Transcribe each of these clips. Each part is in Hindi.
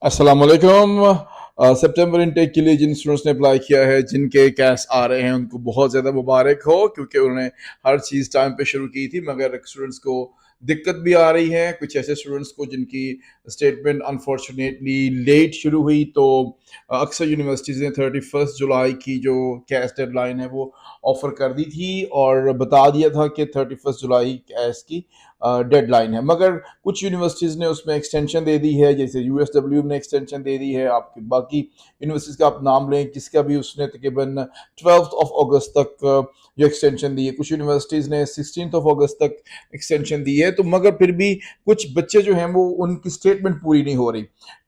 अस्सलाम वालेकुम। सितंबर इनटेक के लिए जिन स्टूडेंट्स ने अप्लाई किया है, जिनके कैश आ रहे हैं, उनको बहुत ज़्यादा मुबारक हो, क्योंकि उन्होंने हर चीज़ टाइम पे शुरू की थी। मगर स्टूडेंट्स को दिक्कत भी आ रही है, कुछ ऐसे स्टूडेंट्स को जिनकी स्टेटमेंट अनफॉर्चुनेटली लेट शुरू हुई। तो अक्सर यूनिवर्सिटीज़ ने 31 जुलाई की जो कैश डेडलाइन है वो ऑफ़र कर दी थी और बता दिया था कि 31 जुलाई कैश की डेडलाइन है। मगर कुछ यूनिवर्सिटीज़ ने उसमें एक्सटेंशन दे दी है, जैसे यूएसडब्ल्यू ने एक्सटेंशन दे दी है। आपकी बाकी यूनिवर्सिटीज़ का आप नाम लें, किसका भी उसने तकरीबन 12th ऑफ अगस्त तक जो एक्सटेंशन दी है। कुछ यूनिवर्सिटीज़ ने 16th ऑफ अगस्त तक एक्सटेंशन दी है। तो मगर फिर भी कुछ बच्चे जो हैं वो उनकी स्टेटमेंट पूरी नहीं हो रही।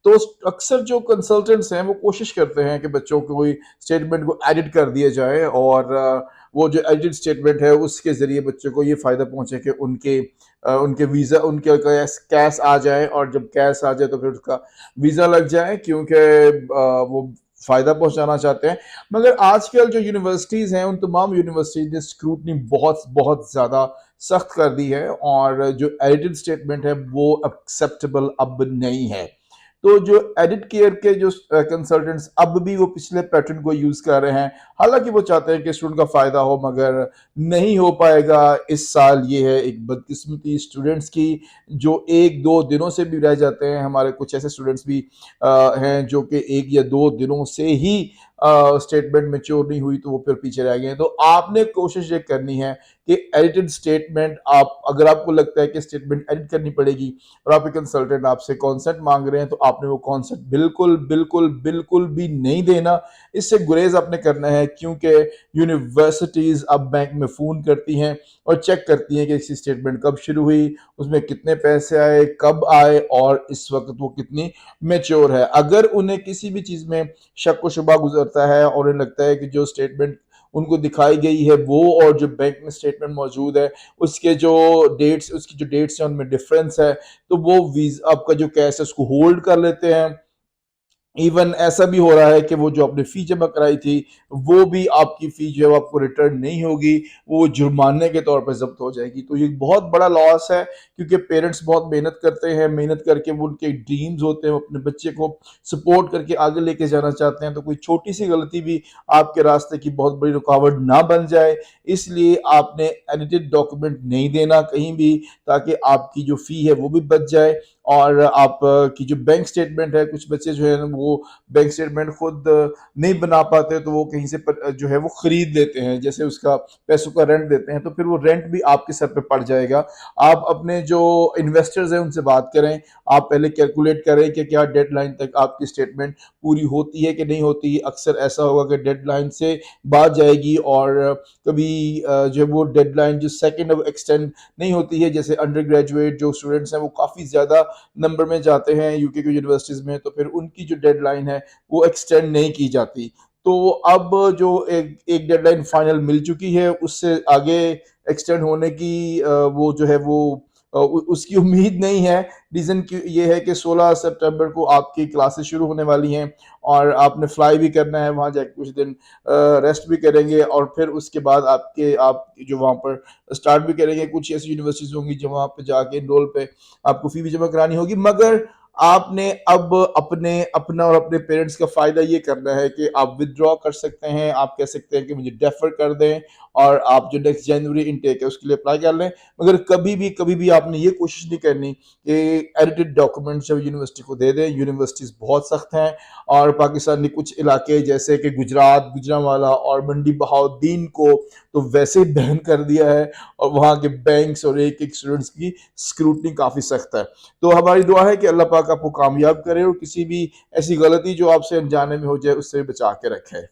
तो अक्सर जो कंसल्टेंट्स हैं वो कोशिश करते हैं कि बच्चों को कोई स्टेटमेंट को एडिट कर दिया जाए और वो जो एडिट स्टेटमेंट है उसके ज़रिए बच्चों को ये फ़ायदा पहुँचे कि उनके वीज़ा उनके कैश आ जाए, और जब कैश आ जाए तो फिर उसका वीज़ा लग जाए, क्योंकि वो फ़ायदा पहुंचाना चाहते हैं। मगर आजकल जो यूनिवर्सिटीज़ हैं, उन तमाम यूनिवर्सिटीज़ ने स्क्रूटनी बहुत बहुत ज़्यादा सख्त कर दी है, और जो एडिटेड स्टेटमेंट है वो एक्सेप्टेबल अब नहीं है। तो जो एडिट केयर के जो कंसल्टेंट्स अब भी वो पिछले पैटर्न को यूज़ कर रहे हैं, हालांकि वो चाहते हैं कि स्टूडेंट का फ़ायदा हो, मगर नहीं हो पाएगा इस साल। ये है एक बदकिस्मती स्टूडेंट्स की, जो 1-2 दिनों से भी रह जाते हैं। हमारे कुछ ऐसे स्टूडेंट्स भी हैं जो कि 1 या 2 दिनों से ही स्टेटमेंट मैच्योर नहीं हुई, तो वो फिर पीछे रह गए हैं। तो आपने कोशिश ये करनी है कि एडिटेड स्टेटमेंट, आप अगर आपको लगता है कि स्टेटमेंट एडिट करनी पड़ेगी और आपके कंसल्टेंट आपसे कॉन्सेंट मांग रहे हैं, तो आपने वो कॉन्सेंट बिल्कुल बिल्कुल बिल्कुल भी नहीं देना। इससे गुरेज आपने करना है, क्योंकि यूनिवर्सिटीज़ अब बैंक में फ़ोन करती हैं और चेक करती हैं कि इसकी स्टेटमेंट कब शुरू हुई, उसमें कितने पैसे आए, कब आए, और इस वक्त वो कितनी मेच्योर है। अगर उन्हें किसी भी चीज़ में शक व शुबा गुजरता है और उन्हें लगता है कि जो स्टेटमेंट उनको दिखाई गई है वो और जो बैंक में स्टेटमेंट मौजूद है उसकी जो डेट्स हैं उनमें डिफरेंस है, तो वो वीज़ा आपका जो कैश है उसको होल्ड कर लेते हैं। इवन ऐसा भी हो रहा है कि वो जो आपने फ़ी जमा कराई थी, वो भी आपकी फ़ी जो है आपको रिटर्न नहीं होगी, वो जुर्माने के तौर पे ज़ब्त हो जाएगी। तो ये बहुत बड़ा लॉस है, क्योंकि पेरेंट्स बहुत मेहनत करते हैं, मेहनत करके वो उनके ड्रीम्स होते हैं, वो अपने बच्चे को सपोर्ट करके आगे लेके जाना चाहते हैं। तो कोई छोटी-सी गलती भी आपके रास्ते की बहुत बड़ी रुकावट ना बन जाए, इसलिए आपने एडिटेड डॉक्यूमेंट नहीं देना कहीं भी, ताकि आपकी जो फ़ी है वो भी बच जाए। और आप की जो बैंक स्टेटमेंट है, कुछ बच्चे जो है वो बैंक स्टेटमेंट खुद नहीं बना पाते, तो वो कहीं से जो है वो खरीद लेते हैं, जैसे उसका पैसों का रेंट देते हैं, तो फिर वो रेंट भी आपके सर पे पड़ जाएगा। आप अपने जो इन्वेस्टर्स हैं उनसे बात करें, आप पहले कैलकुलेट करें कि क्या डेडलाइन तक आपकी स्टेटमेंट पूरी होती है कि नहीं होती। अक्सर ऐसा होगा कि डेडलाइन से बाद जाएगी, और कभी जो है वो डेडलाइन जो सेकेंड अब एक्सटेंड नहीं होती है। जैसे अंडर ग्रेजुएट जो स्टूडेंट्स हैं वो काफ़ी ज़्यादा नंबर में जाते हैं यूके की यूनिवर्सिटीज़ में, तो फिर उनकी जो डेडलाइन है वो एक्सटेंड नहीं की जाती। तो अब जो एक एक डेडलाइन फाइनल मिल चुकी है, उससे आगे एक्सटेंड होने की वो जो है वो उसकी उम्मीद नहीं है। रीज़न ये है कि 16 सितंबर को आपकी क्लासेस शुरू होने वाली हैं, और आपने फ्लाई भी करना है वहाँ जाके, कुछ दिन रेस्ट भी करेंगे, और फिर उसके बाद आप जो वहाँ पर स्टार्ट भी करेंगे। कुछ ऐसी यूनिवर्सिटीज़ होंगी जो वहाँ पे जाके एनरोल पे आपको फ़ी भी जमा करानी होगी। मगर आपने अब अपना और अपने पेरेंट्स का फ़ायदा ये करना है कि आप विथड्रॉ कर सकते हैं। आप कह सकते हैं कि मुझे डेफर कर दें, और आप जो नेक्स्ट जनवरी इनटेक है उसके लिए अप्लाई कर लें। मगर कभी भी आपने ये कोशिश नहीं करनी कि एडिटेड डॉक्यूमेंट्स जब यूनिवर्सिटी को दे दें। यूनिवर्सिटीज़ बहुत सख्त हैं, और पाकिस्तान के कुछ इलाके जैसे कि गुजरात, गुजरांवाला और मंडी बहाउद्दीन को तो वैसे ही बैन कर दिया है, और वहाँ के बैंक्स और एक-एक स्टूडेंट्स की स्क्रूटनी काफ़ी सख्त है। तो हमारी दुआ है कि अल्लाह पाक आपको कामयाब करे, और किसी भी ऐसी गलती जो आपसे अनजाने में हो जाए उससे बचा के रखे।